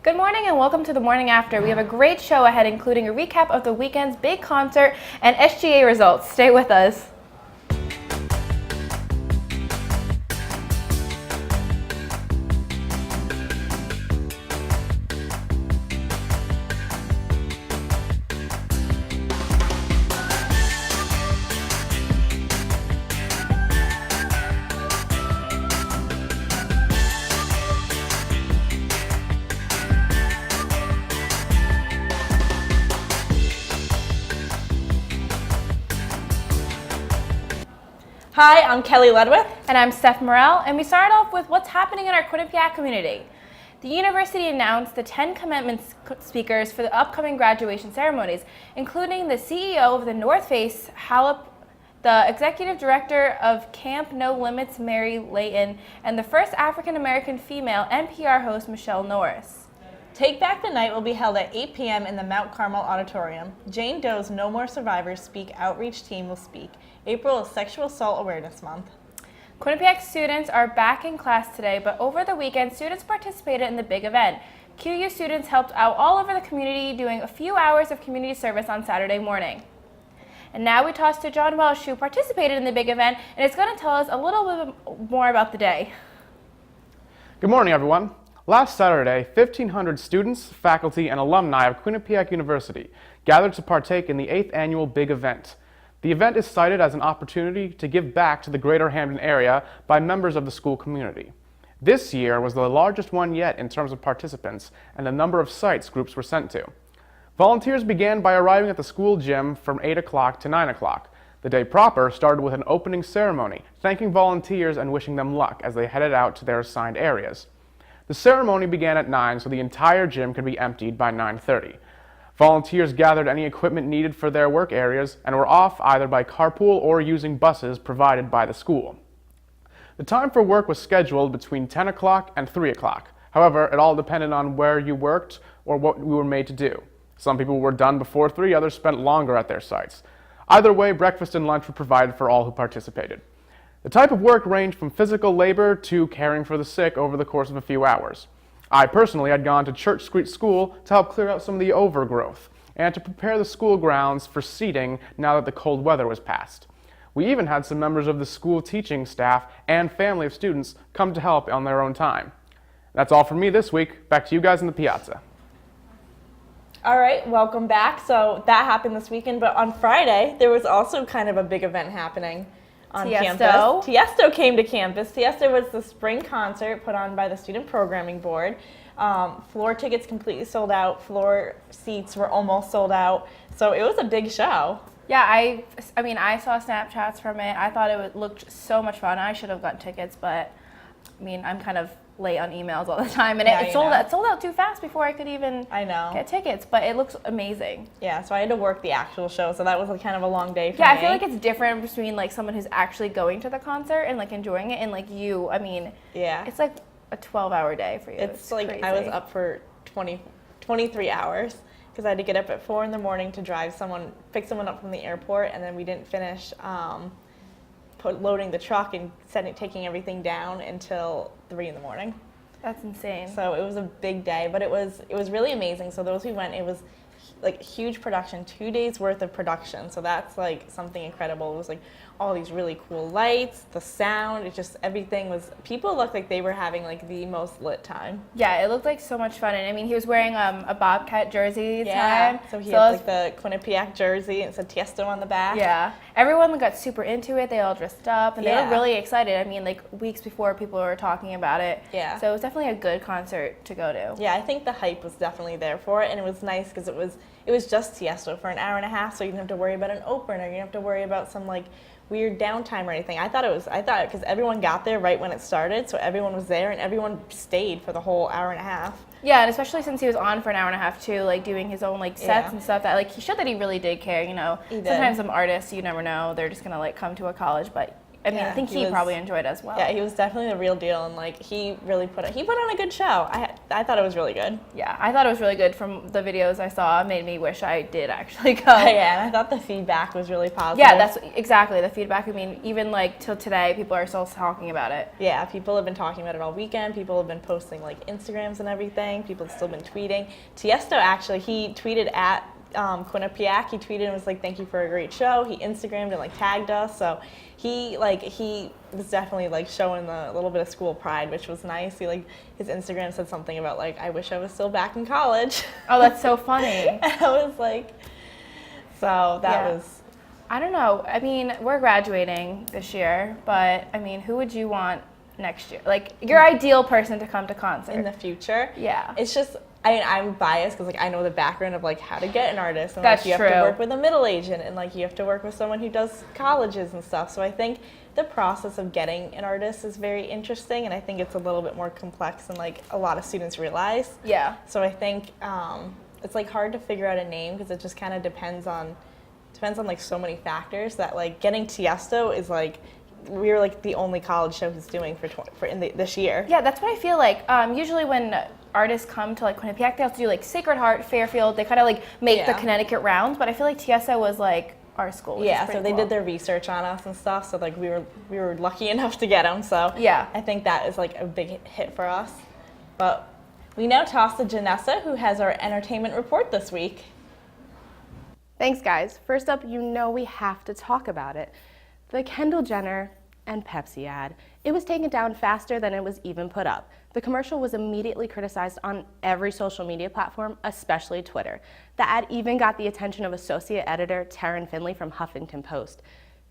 Good morning and welcome to the Morning After. We have a great show ahead, including a recap of the weekend's big concert and SGA results. Stay with us. Hi, I'm Kelly Ledwith. And I'm Steph Morelle, and we start off with what's happening in our Quinnipiac community. The university announced the 10 commitment speakers for the upcoming graduation ceremonies, including the CEO of the North Face, Halep, the executive director of Camp No Limits, Mary Layton, and the first African-American female NPR host, Michelle Norris. Take Back the Night will be held at 8 p.m. in the Mount Carmel Auditorium. Jane Doe's No More Survivors Speak outreach team will speak. April is Sexual Assault Awareness Month. Quinnipiac students are back in class today, but over the weekend, students participated in the big event. QU students helped out all over the community, doing a few hours of community service on Saturday morning. And now we toss to John Welsh, who participated in the big event, and is going to tell us a little bit more about the day. Good morning, everyone. Last Saturday, 1,500 students, faculty, and alumni of Quinnipiac University gathered to partake in the 8th annual big event. The event is cited as an opportunity to give back to the greater Hamden area by members of the school community. This year was the largest one yet in terms of participants and the number of sites groups were sent to. Volunteers began by arriving at the school gym from 8 o'clock to 9 o'clock. The day proper started with an opening ceremony, thanking volunteers and wishing them luck as they headed out to their assigned areas. The ceremony began at 9 so the entire gym could be emptied by 9:30. Volunteers gathered any equipment needed for their work areas and were off either by carpool or using buses provided by the school. The time for work was scheduled between 10 o'clock and 3 o'clock. However, it all depended on where you worked or what you were made to do. Some people were done before 3, others spent longer at their sites. Either way, breakfast and lunch were provided for all who participated. The type of work ranged from physical labor to caring for the sick over the course of a few hours. I personally had gone to Church Street School to help clear out some of the overgrowth and to prepare the school grounds for seating now that the cold weather was past. We even had some members of the school teaching staff and family of students come to help on their own time. That's all from me this week. Back to you guys in the piazza. All right, welcome back. So that happened this weekend, but on Friday, there was also kind of a big event happening on campus. Tiesto came to campus. Tiesto was the spring concert put on by the Student Programming Board. Floor tickets completely sold out. Floor seats were almost sold out. So it was a big show. Yeah, I mean, I saw Snapchats from it. I thought it looked so much fun. I should have gotten tickets, but I mean, I'm kind of late on emails all the time, and it sold out too fast before I could even get tickets, but it looks amazing. Yeah, so I had to work the actual show, so that was kind of a long day for me. Yeah, I feel like it's different between like someone who's actually going to the concert and like enjoying it, and like you, I mean, it's like a 12-hour day for you. It's like crazy. I was up for 23 hours because I had to get up at 4 in the morning to pick someone up from the airport, and then we didn't finish loading the truck and taking everything down until 3 in the morning. That's insane. So it was a big day, but it was really amazing. So those who went, it was like huge production, 2 days worth of production. So that's like something incredible. It was like all these really cool lights, the sound, it just everything was, people looked like they were having like the most lit time. Yeah, it looked like so much fun. And I mean, he was wearing a Bobcat jersey so he had like the Quinnipiac jersey and it said Tiesto on the back. Yeah, everyone got super into it. They all dressed up and they were really excited. I mean, like weeks before people were talking about it. Yeah. So it was definitely a good concert to go to. Yeah, I think the hype was definitely there for it, and it was nice because it was just Tiesto for an hour and a half, so you didn't have to worry about an opener. You didn't have to worry about some like weird downtime or anything. I thought because everyone got there right when it started, so everyone was there and everyone stayed for the whole hour and a half. Yeah, and especially since he was on for an hour and a half too, like doing his own like sets and stuff, that like he showed that he really did care, you know. Sometimes some artists, you never know, they're just gonna like come to a college, but I mean, I think he probably enjoyed it as well. Yeah, he was definitely the real deal, and like he really put on a good show. I thought it was really good. Yeah, I thought it was really good from the videos I saw. It made me wish I did actually go. Yeah, and I thought the feedback was really positive. Yeah, that's exactly the feedback. I mean, even like till today, people are still talking about it. Yeah, people have been talking about it all weekend. People have been posting like Instagrams and everything. People have still been tweeting. Tiesto actually, he tweeted at Quinnipiac. He tweeted and was like, "Thank you for a great show." He Instagrammed and like tagged us. So he was definitely like showing a little bit of school pride, which was nice. He like his Instagram said something about like, "I wish I was still back in college." Oh, that's so funny. And I was like, so that was. I don't know. I mean, we're graduating this year, but I mean, who would you want next year? Like your ideal person to come to concert In the future? Yeah. It's just, I mean, I'm biased because like I know the background of like how to get an artist, and That's like you true. have to work with a middle agent, and like you have to work with someone who does colleges and stuff. So I think the process of getting an artist is very interesting, and I think it's a little bit more complex than like a lot of students realize. Yeah. So I think it's like hard to figure out a name because it just kind of depends on like so many factors that like getting Tiesto is like. We were like the only college show he's doing this year. Yeah, that's what I feel like. Usually when artists come to like Quinnipiac, they also do like Sacred Heart, Fairfield. They kind of like make the Connecticut rounds, but I feel like Tiesto was like our school. Yeah, so they did their research on us and stuff. So like we were lucky enough to get him. So yeah, I think that is like a big hit for us. But we now toss to Janessa, who has our entertainment report this week. Thanks, guys. First up, you know we have to talk about it. The Kendall Jenner and Pepsi ad. It was taken down faster than it was even put up. The commercial was immediately criticized on every social media platform, especially Twitter. The ad even got the attention of associate editor Taryn Finley from Huffington Post.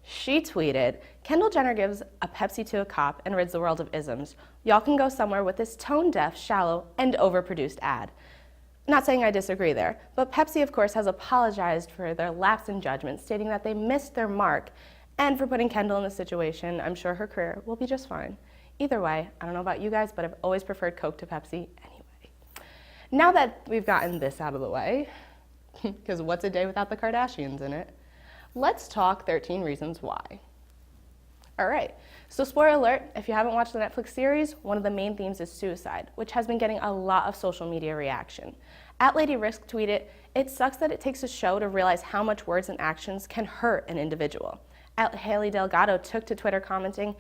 She tweeted, "Kendall Jenner gives a Pepsi to a cop and rids the world of isms. Y'all can go somewhere with this tone-deaf, shallow, and overproduced ad." Not saying I disagree there, but Pepsi, of course, has apologized for their lapse in judgment, stating that they missed their mark. And for putting Kendall in this situation, I'm sure her career will be just fine. Either way, I don't know about you guys, but I've always preferred Coke to Pepsi anyway. Now that we've gotten this out of the way, because what's a day without the Kardashians in it, let's talk 13 Reasons Why. All right, so spoiler alert, if you haven't watched the Netflix series, one of the main themes is suicide, which has been getting a lot of social media reaction. @LadyRisk tweeted, "It sucks that it takes a show to realize how much words and actions can hurt an individual." Haley Delgado took to Twitter commenting,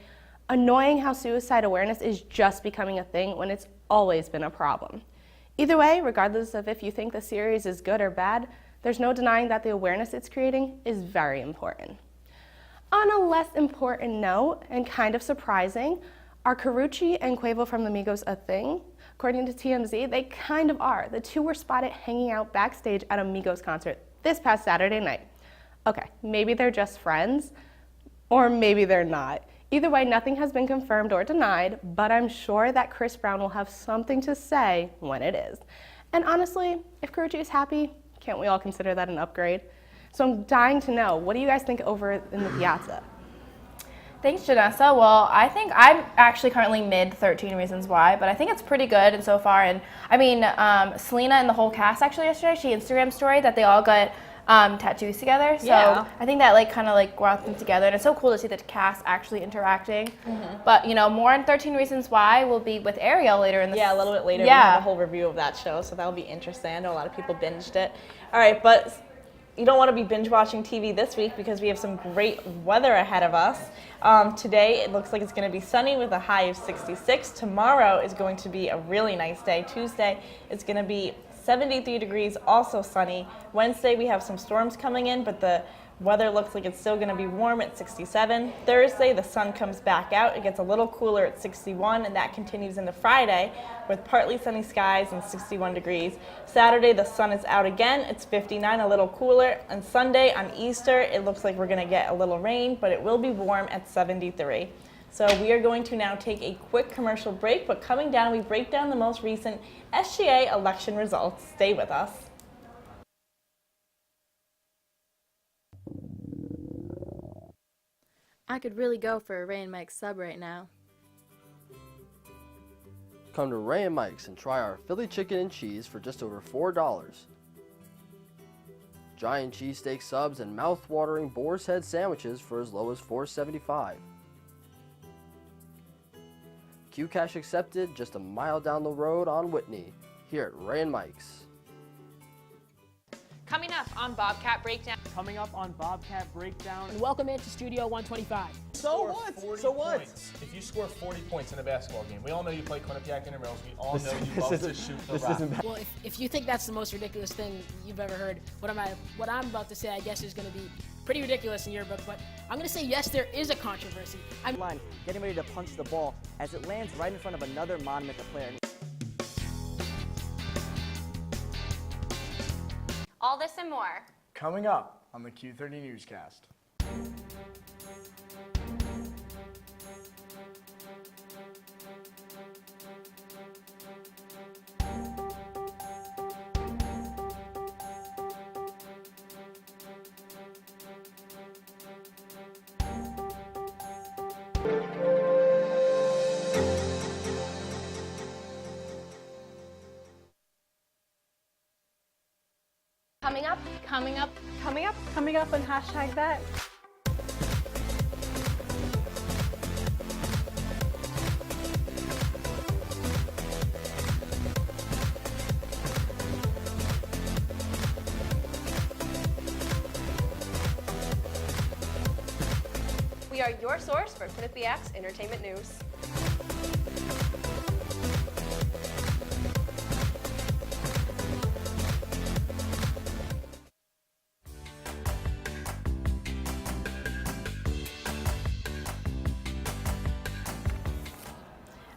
"Annoying how suicide awareness is just becoming a thing when it's always been a problem." Either way, regardless of if you think the series is good or bad, there's no denying that the awareness it's creating is very important. On a less important note, and kind of surprising, are Karrueche and Quavo from the Migos a thing? According to TMZ, they kind of are. The two were spotted hanging out backstage at a Migos concert this past Saturday night. Okay, maybe they're just friends, or maybe they're not. Either way, nothing has been confirmed or denied, but I'm sure that Chris Brown will have something to say when it is. And honestly, if Karrueche is happy, can't we all consider that an upgrade? So I'm dying to know, what do you guys think over in the Piazza? Thanks, Janessa. Well, I think I'm actually currently mid 13 Reasons Why, but I think it's pretty good and so far. And I mean, Selena and the whole cast actually yesterday, she Instagram story that they all got tattoos together. So yeah. I think that like kind of like brought them together, and it's so cool to see the cast actually interacting. Mm-hmm. But you know, more on 13 Reasons Why will be with Ariel later in the a little bit later. Yeah, we have a whole review of that show, so that'll be interesting. I know a lot of people binged it. All right, but you don't want to be binge watching TV this week because we have some great weather ahead of us. Today, it looks like it's going to be sunny with a high of 66. Tomorrow is going to be a really nice day. Tuesday, it's going to be 73 degrees, also sunny. Wednesday, we have some storms coming in, but the weather looks like it's still going to be warm at 67. Thursday, the sun comes back out. It gets a little cooler at 61, and that continues into Friday with partly sunny skies and 61 degrees. Saturday, the sun is out again. It's 59, a little cooler. And Sunday, on Easter, it looks like we're going to get a little rain, but it will be warm at 73. So we are going to now take a quick commercial break, but coming down, we break down the most recent SGA election results. Stay with us. I could really go for a Ray and Mike's sub right now. Come to Ray and Mike's and try our Philly chicken and cheese for just over $4. Giant cheesesteak subs and mouth-watering boar's head sandwiches for as low as $4.75. Q Cash accepted just a mile down the road on Whitney, here at Ray and Mike's. Coming up on Bobcat Breakdown. Coming up on Bobcat Breakdown. And welcome into Studio 125. So what? So what? If you score 40 points in a basketball game, we all know you play Quinnipiac Intramurals. We all know you love to shoot the rock. Well, if you think that's the most ridiculous thing you've ever heard, what I'm about to say, I guess, is going to be pretty ridiculous in your book. But I'm going to say yes, there is a controversy. I'm getting ready to punch the ball as it lands right in front of another Monumental player. All this and more. Coming up on the Q30 Newscast. Coming up on hashtag that. We are your source for Quinnipiac's entertainment news.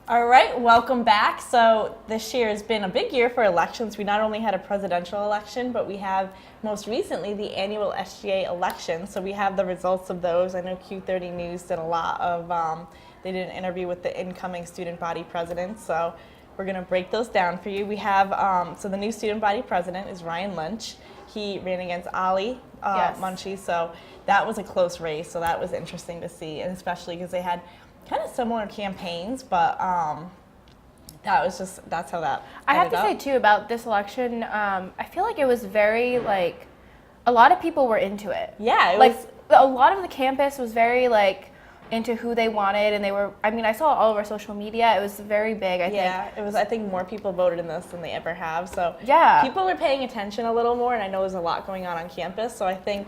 All right, welcome back. So this year has been a big year for elections. We not only had a presidential election, but we have most recently the annual SGA election. So we have the results of those. I know Q30 News did a lot of, they did an interview with the incoming student body president. So we're gonna break those down for you. We have, so the new student body president is Ryan Lynch. He ran against Ali Munchie. So that was a close race. So that was interesting to see, and especially because they had kind of similar campaigns, but that's how that I have to say too about this election, I feel like it was very like, a lot of people were into it. Yeah, it like was, a lot of the campus was very like into who they wanted, and they were, I mean, I saw all over social media, it was very big, I think. Yeah, it was, I think more people voted in this than they ever have, so yeah, people were paying attention a little more, and I know there's a lot going on campus, so I think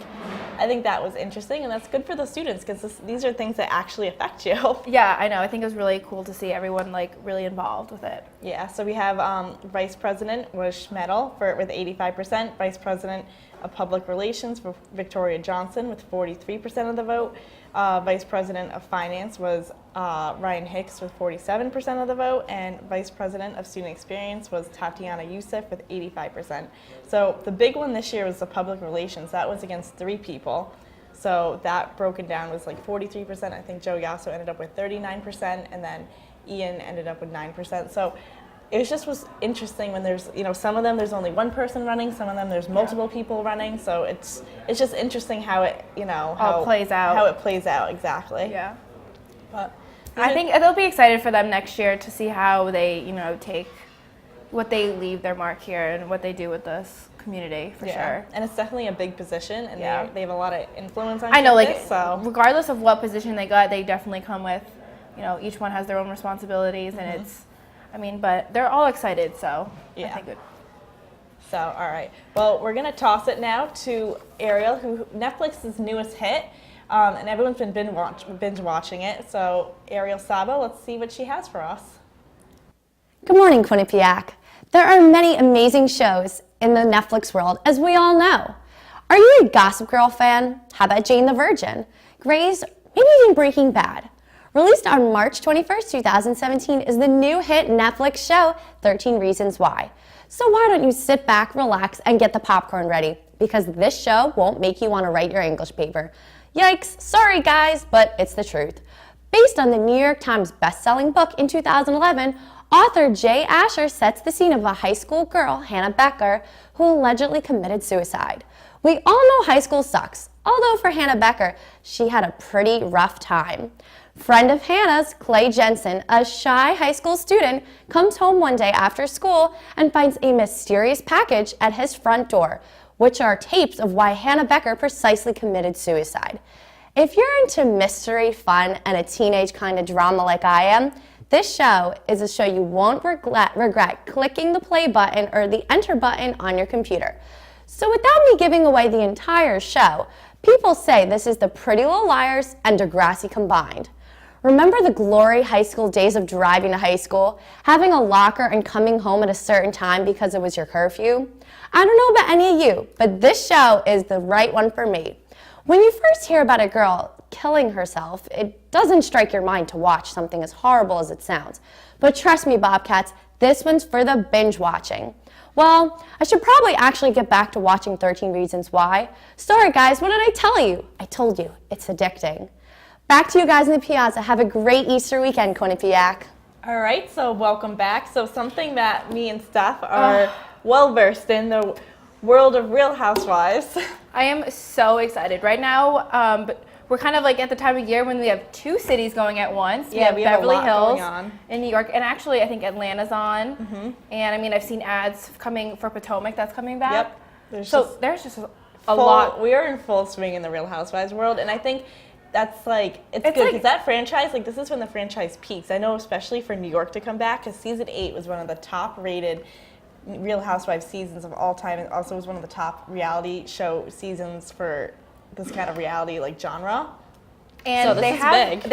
that was interesting, and that's good for the students, because these are things that actually affect you. Yeah, I know, I think it was really cool to see everyone like really involved with it. Yeah, so we have Vice President was Schmedel with 85%, Vice President of Public Relations for Victoria Johnson with 43% of the vote. Vice President of Finance was Ryan Hicks with 47% of the vote, and Vice President of Student Experience was Tatiana Youssef with 85%. So the big one this year was the Public Relations. That was against 3 people. So that broken down was like 43%. I think Joe Yasso ended up with 39%, and then Ian ended up with 9%. So it was interesting when there's, some of them there's only one person running, some of them there's multiple people running, so it's just interesting how it, how it plays out. How it plays out, exactly. Yeah. But I think they'll be excited for them next year to see how they, take what they leave their mark here and what they do with this community for sure. And it's definitely a big position, and they have a lot of influence on I know, campus, like, regardless of what position they got, they definitely come with, each one has their own responsibilities, and it's, but they're all excited, so I think it. So, all right. Well, we're going to toss it now to Ariel, who Netflix's newest hit, and everyone's been binge watching it. So, Ariel Sabo, let's see what she has for us. Good morning, Quinnipiac. There are many amazing shows in the Netflix world, as we all know. Are you a Gossip Girl fan? How about Jane the Virgin? Grey's, maybe even Breaking Bad? Released on March 21st, 2017 is the new hit Netflix show, 13 Reasons Why. So why don't you sit back, relax, and get the popcorn ready, because this show won't make you want to write your English paper. Yikes, sorry guys, but it's the truth. Based on the New York Times best-selling book in 2011, author Jay Asher sets the scene of a high school girl, Hannah Becker, who allegedly committed suicide. We all know high school sucks, although for Hannah Becker, she had a pretty rough time. Friend of Hannah's, Clay Jensen, a shy high school student, comes home one day after school and finds a mysterious package at his front door, which are tapes of why Hannah Becker precisely committed suicide. If you're into mystery, fun, and a teenage kind of drama like I am, This show is a show you won't regret clicking the play button or the enter button on your computer. So without me giving away the entire show, people say this is the Pretty Little Liars and Degrassi combined. Remember the glory high school days of driving to high school, having a locker and coming home at a certain time because it was your curfew? I don't know about any of you, but this show is the right one for me. When you first hear about a girl killing herself, it doesn't strike your mind to watch something as horrible as it sounds. But trust me, Bobcats, this one's for the binge watching. Well, I should probably actually get back to watching 13 Reasons Why. Sorry guys, what did I tell you? I told you, it's addicting. Back to you guys in the Piazza. Have a great Easter weekend, Quinnipiac. All right, so welcome back. So something that me and Steph are well versed in, the world of Real Housewives. I am so excited right now, but we're kind of like at the time of year when we have 2 cities going at once. Yeah, we have Beverly a lot Hills going on. in New York, and actually I think Atlanta's on. And I mean, I've seen ads coming for Potomac that's coming back. Yep. There's just a lot. We are in full swing in the Real Housewives world, and I think that's like, it's good because that franchise, like this is when the franchise peaks. I know especially for New York to come back, because season 8 was one of the top rated Real Housewives seasons of all time. It also was one of the top reality show seasons for this kind of reality like genre. And so they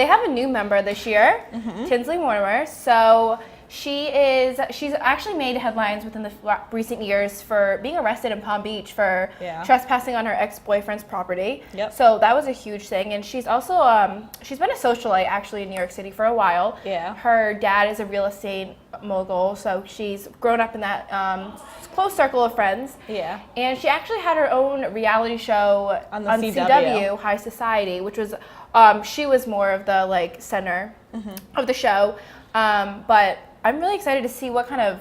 have a new member this year, Tinsley Mortimer. So she's actually made headlines within the recent years for being arrested in Palm Beach for trespassing on her ex-boyfriend's property. So that was a huge thing. And she's also she's been a socialite actually in New York City for a while. Her dad is a real estate mogul, so she's grown up in that close circle of friends. And she actually had her own reality show on CW, High Society, which was she was more of the like center of the show. But I'm really excited to see what kind of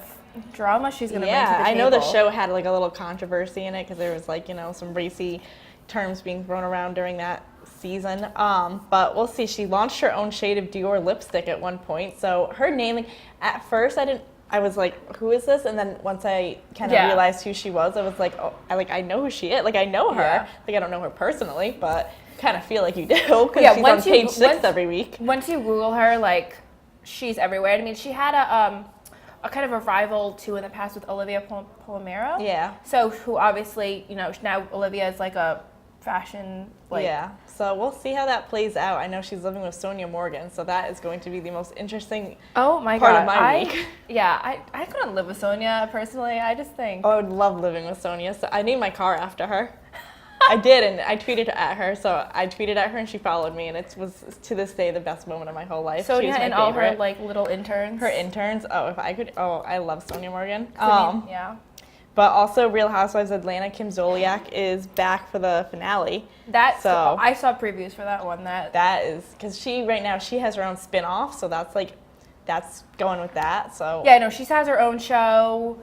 drama she's going to bring to the table. I know the show had like a little controversy in it because there was like, you know, some racy terms being thrown around during that season. But we'll see. She launched her own shade of Dior lipstick at one point. So her name, like, at first I was like, who is this? And then once I kind of realized who she was, I was like, oh, I know who she is. Like, I know her. Like, I don't know her personally, but kind of feel like you do because she's on page 6 every week. Once you Google her, like, she's everywhere. I mean, she had a kind of a rival too in the past with Olivia Palomero. So who obviously, you know, now Olivia is like a fashion so we'll see how that plays out. I know she's living with Sonia Morgan, so that is going to be the most interesting part of my week. I couldn't live with Sonia personally. I just think I would love living with Sonia. So I named my car after her. I did, and I tweeted at her. So I tweeted at her, and she followed me, and it was to this day the best moment of my whole life. Sonia and all her like little interns. Her interns. Oh, if I could. Oh, I love Sonia Morgan. But also, Real Housewives Atlanta, Kim Zolciak is back for the finale. I saw previews for that one. That is because right now she has her own spin-off, so that's going with that. So yeah, no, she has her own show.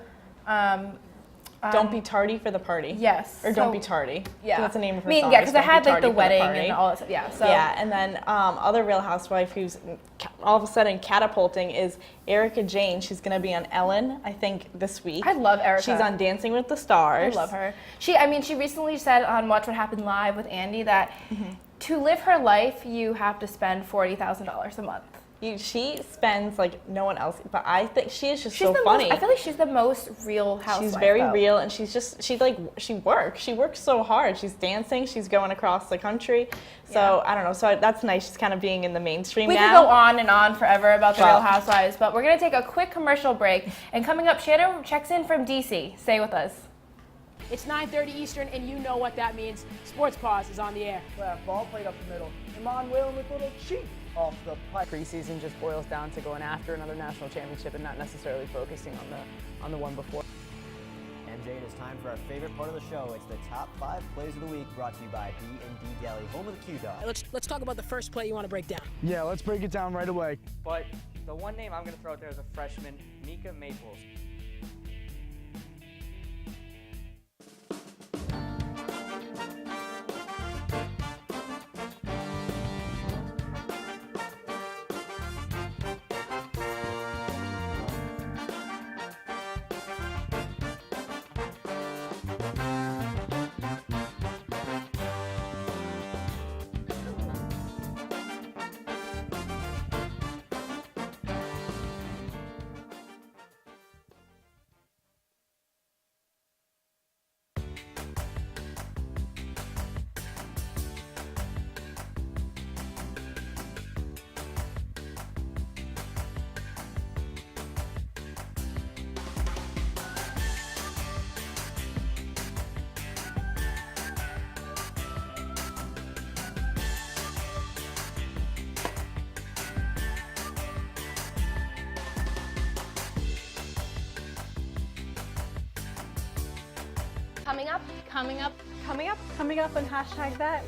Don't be tardy for the party. Yes. Or don't be tardy. Yeah. That's the name of her song. Yeah, because I had like the wedding and all that stuff. Yeah. So. Yeah, and then other Real Housewife who's all of a sudden catapulting is Erica Jane. She's going to be on Ellen, I think, this week. I love Erica. She's on Dancing with the Stars. I love her. She recently said on Watch What Happened Live with Andy that to live her life, you have to spend $40,000 a month. She spends like no one else, but I think she is just so funny. I feel like she's the most real housewife. She's very real, and she works. She works so hard. She's dancing. She's going across the country. So I don't know. So that's nice. She's kind of being in the mainstream now. We could go on and on forever about the Real Housewives, but we're gonna take a quick commercial break. And coming up, Shanna checks in from DC. Stay with us. It's 9:30 Eastern, and you know what that means. Sports Pause is on the air. Ball played up the middle. Emmanuel with little cheat off the pipe. Preseason just boils down to going after another national championship and not necessarily focusing on the one before. MJ, it is time for our favorite part of the show. It's the top 5 plays of the week, brought to you by B&D Deli, home of the Q-Dog. Let's talk about the first play you want to break down. Yeah, let's break it down right away. But the one name I'm going to throw out there is a freshman, Mika Maples. Coming up, coming up, coming up. Coming up on hashtag that.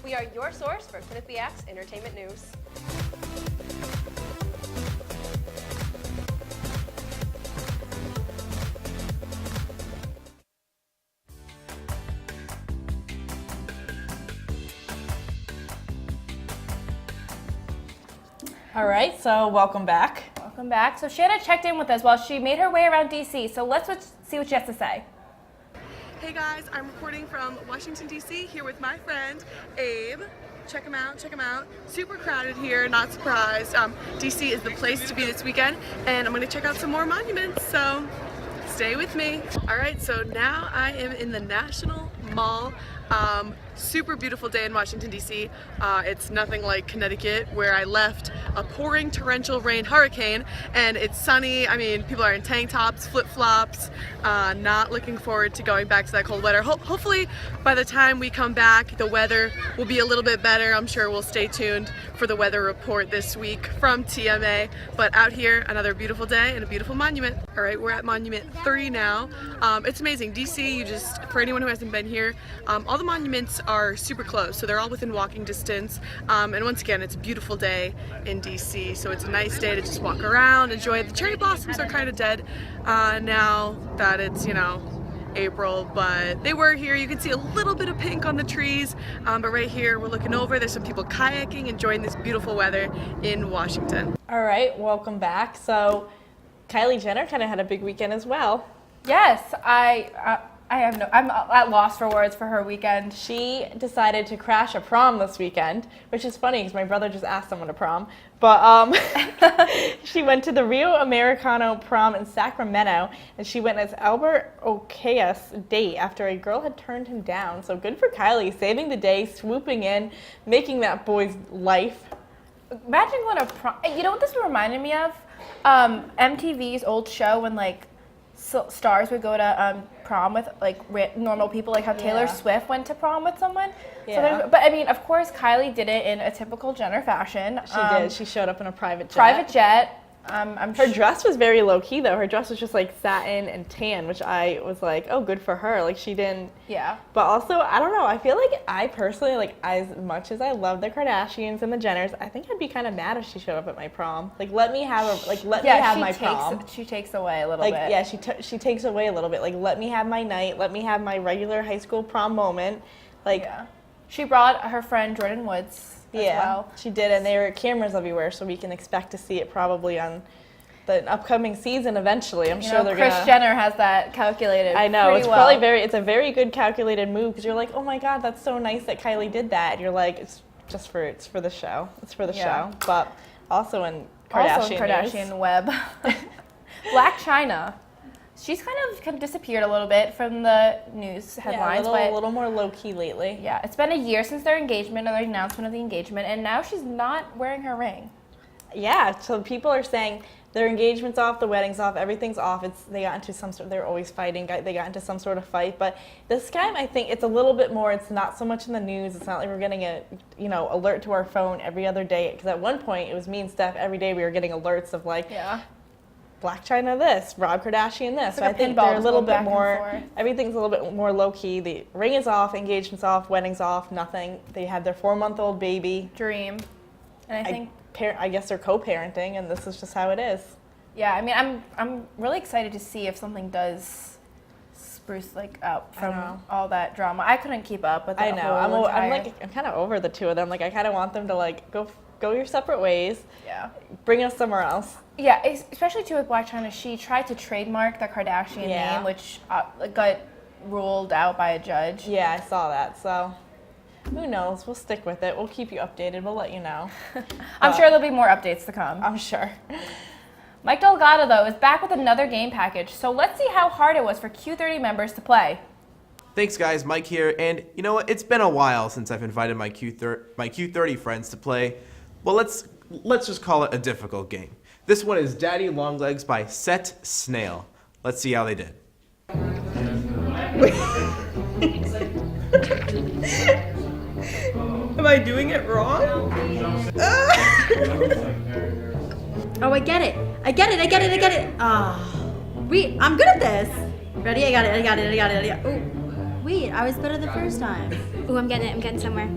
We are your source for Quinnipiac's entertainment news. All right, so welcome back. Welcome back. So Shanna checked in with us while she made her way around DC. So let's see what she has to say. Hey guys, I'm reporting from Washington, D.C. here with my friend, Abe. Check him out, check him out. Super crowded here, not surprised. D.C. is the place to be this weekend, and I'm gonna check out some more monuments, so stay with me. All right, so now I am in the National Mall. Super beautiful day in Washington, D.C. It's nothing like Connecticut, where I left a pouring torrential rain hurricane, and it's sunny. I mean, people are in tank tops, flip-flops, not looking forward to going back to that cold weather. Hopefully, by the time we come back, the weather will be a little bit better. I'm sure we'll stay tuned for the weather report this week from TMA. But out here, another beautiful day and a beautiful monument. All right, we're at Monument 3 now. It's amazing. DC, for anyone who hasn't been here, all the monuments are super close, so they're all within walking distance. And once again, it's a beautiful day in DC, so it's a nice day to just walk around, enjoy. The cherry blossoms are kind of dead now that it's, April, but they were here. You can see a little bit of pink on the trees, but right here we're looking over. There's some people kayaking, enjoying this beautiful weather in Washington. All right, welcome back. So Kylie Jenner kind of had a big weekend as well. Yes, I'm at loss for words for her weekend. She decided to crash a prom this weekend, which is funny because my brother just asked someone to prom. But she went to the Rio Americano prom in Sacramento, and she went as Albert Ocaya's date after a girl had turned him down. So good for Kylie, saving the day, swooping in, making that boy's life. Imagine going to prom. You know what this reminded me of? MTV's old show when stars would go to prom with normal people, like how Taylor Swift went to prom with someone. Yeah. So but I mean, of course, Kylie did it in a typical Jenner fashion. She did. She showed up in a private jet. Her dress was very low key though. Her dress was just like satin and tan, which I was like, oh, good for her. Like she didn't. Yeah. But also, I don't know. I feel like I personally, as much as I love the Kardashians and the Jenners, I think I'd be kind of mad if she showed up at my prom. Let me have my prom. She takes away a little bit. Yeah, she takes away a little bit. Let me have my night. Let me have my regular high school prom moment. She brought her friend Jordan Woods as well. She did, and there are cameras everywhere, so we can expect to see it probably on the upcoming season eventually. I'm sure they're Kris Jenner has that calculated. I know, it's well. probably it's a very good calculated move because you're like, oh my God, that's so nice that Kylie did that. And you're like, it's for the show. It's for the show. But also in Kardashian web. Black China. She's kind of disappeared a little bit from the news headlines. A little more low-key lately. Yeah, it's been a year since their engagement or the announcement of the engagement, and now she's not wearing her ring. Yeah, so people are saying their engagement's off, the wedding's off, everything's off. They got into they're always fighting. They got into some sort of fight. But this time, I think it's a little bit more, it's not so much in the news. It's not like we're getting a, alert to our phone every other day. Because at one point, it was me and Steph, every day we were getting alerts of Black China this, Rob Kardashian this. So I think they're a little bit more, everything's a little bit more low-key. The ring is off, engagement's off, wedding's off, nothing. They had their 4-month-old baby. Dream. And I guess they're co-parenting, and this is just how it is. Yeah, I mean, I'm really excited to see if something does spruce out from all that drama. I couldn't keep up with that. I know. I'm kind of over the two of them. I kind of want them to go your separate ways. Yeah. Bring us somewhere else. Yeah, especially too with Blac Chyna. She tried to trademark the Kardashian name, which got ruled out by a judge. Yeah, I saw that. So who knows? We'll stick with it. We'll keep you updated. We'll let you know. I'm sure there'll be more updates to come. I'm sure. Mike Delgado, though, is back with another game package. So let's see how hard it was for Q30 members to play. Thanks, guys. Mike here. And you know what? It's been a while since I've invited my Q30 friends to play. Well, let's just call it a difficult game. This one is Daddy Longlegs by Set Snail. Let's see how they did. Am I doing it wrong? Oh, I get it. I get it. Wait, I'm good at this. Ready? I got it. Oh, wait, I was better the first time. Ooh, I'm getting somewhere.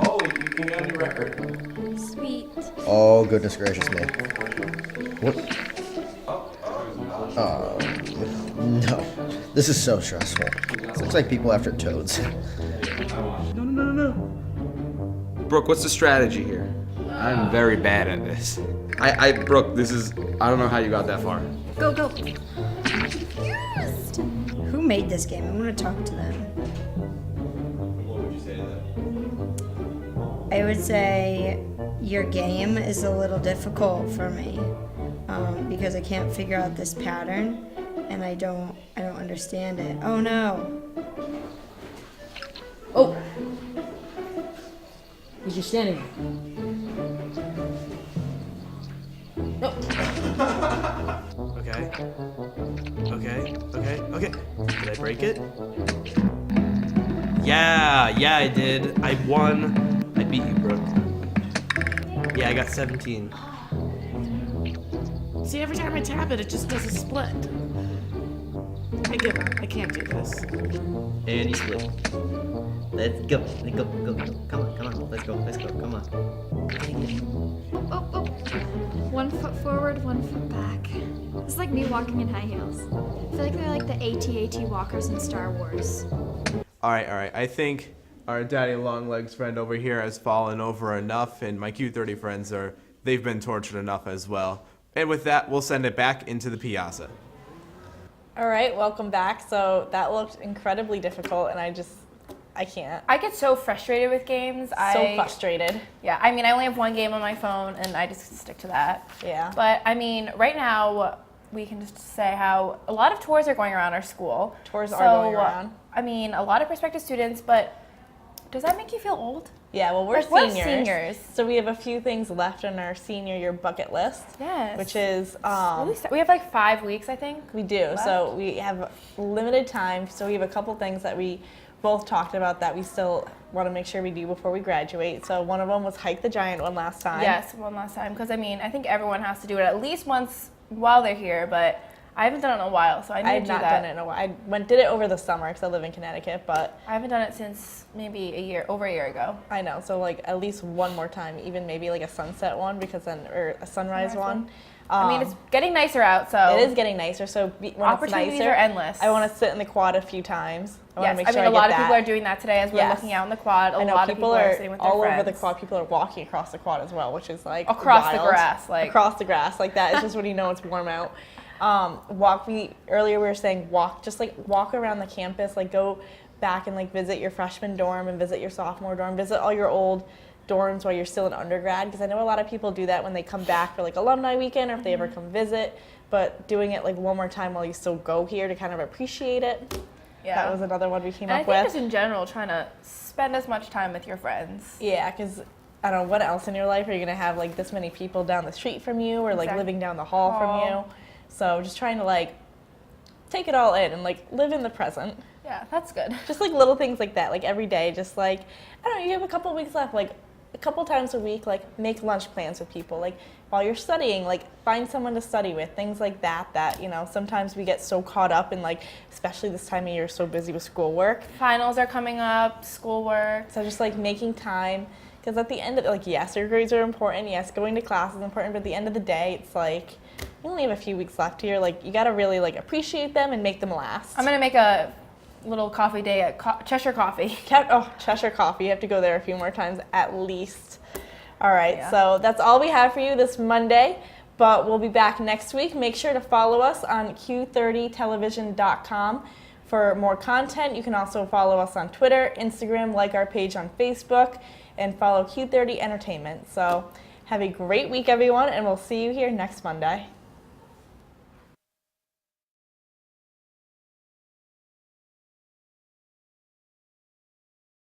Oh, you can get a new record. Sweet. Oh, goodness gracious me. What? No. This is so stressful. This looks like people after toads. No. Brooke, what's the strategy here? I'm very bad at this. Brooke, I don't know how you got that far. Go. Who made this game? I want to talk to them. What would you say to them? I would say your game is a little difficult for me because I can't figure out this pattern and I don't understand it. Oh no. Oh. He's just standing there. No. Okay. Did I break it? Yeah, I did. I won. I beat you, Brooke. Yeah, I got 17. See, every time I tap it, it just does a split. I give up. I can't do this. And you split. Let's go. Come on. Let's go. Come on. Oh. 1 foot forward, 1 foot back. It's like me walking in high heels. I feel like they're like the AT-AT walkers in Star Wars. All right. I think our daddy longlegs friend over here has fallen over enough, and my Q30 friends they've been tortured enough as well. And with that, we'll send it back into the piazza. All right, welcome back. So that looked incredibly difficult, and I can't. I get so frustrated with games. So frustrated. Yeah, I mean, I only have one game on my phone, and I just stick to that. Yeah. But, I mean, right now, we can just say how a lot of tours are going around our school. Tours are going around. I mean, a lot of prospective students, but does that make you feel old? Yeah, well, we're We're seniors. seniors. So we have a few things left on our senior year bucket list. Yes. Which is... we have like 5 weeks, I think. We do. left. So we have limited time. So we have a couple things that we both talked about that we still want to make sure we do before we graduate. So one of them was hike the giant one last time. Yes, one last time. Because, I mean, I think everyone has to do it at least once while they're here, but I haven't done it in a while, so I need to do that. I have not done it in a while. I did it over the summer because I live in Connecticut, but... I haven't done it since maybe over a year ago. I know, so like at least one more time, even maybe like a sunset one, or a sunrise one. I mean, it's getting nicer out, so... It is getting nicer, so when opportunities it's nicer, are endless. I want to sit in the quad a few times. I want to make sure a lot of people are doing that today as we're Yes. looking out in the quad. I know, lot of people are sitting with their all friends. over the quad. People are walking across the quad as well, which is like Across the wild. grass, across the grass, like that is just when you know it's warm out. Earlier we were saying walk around the campus, like go back and like visit your freshman dorm and visit your sophomore dorm, visit all your old dorms while you're still in undergrad, because I know a lot of people do that when they come back for like alumni weekend or if they ever come visit, but doing it like one more time while you still go here to kind of appreciate it. Yeah. That was another one we came up with. I think just in general, trying to spend as much time with your friends. Yeah, because I don't know, what else in your life are you going to have like this many people down the street from you or like living down the hall from you? So just trying to like take it all in and like live in the present. Yeah, that's good. Just like little things like that, like every day, just like, I don't know, you have a couple weeks left, like a couple times a week, like make lunch plans with people. Like while you're studying, like find someone to study with, things like that, you know, sometimes we get so caught up in like, especially this time of year, so busy with schoolwork. Finals are coming up, schoolwork. So just like making time, because at the end of like, yes, your grades are important, yes, going to class is important, but at the end of the day, it's like, you only have a few weeks left here, like you gotta really like appreciate them and make them last. I'm gonna make a little coffee day at Cheshire Coffee. Cheshire Coffee, you have to go there a few more times at least. All right, so that's all we have for you this Monday, but we'll be back next week. Make sure to follow us on q30television.com for more content. You can also follow us on Twitter, Instagram, like our page on Facebook, and follow Q30 Entertainment. So have a great week, everyone, and we'll see you here next Monday.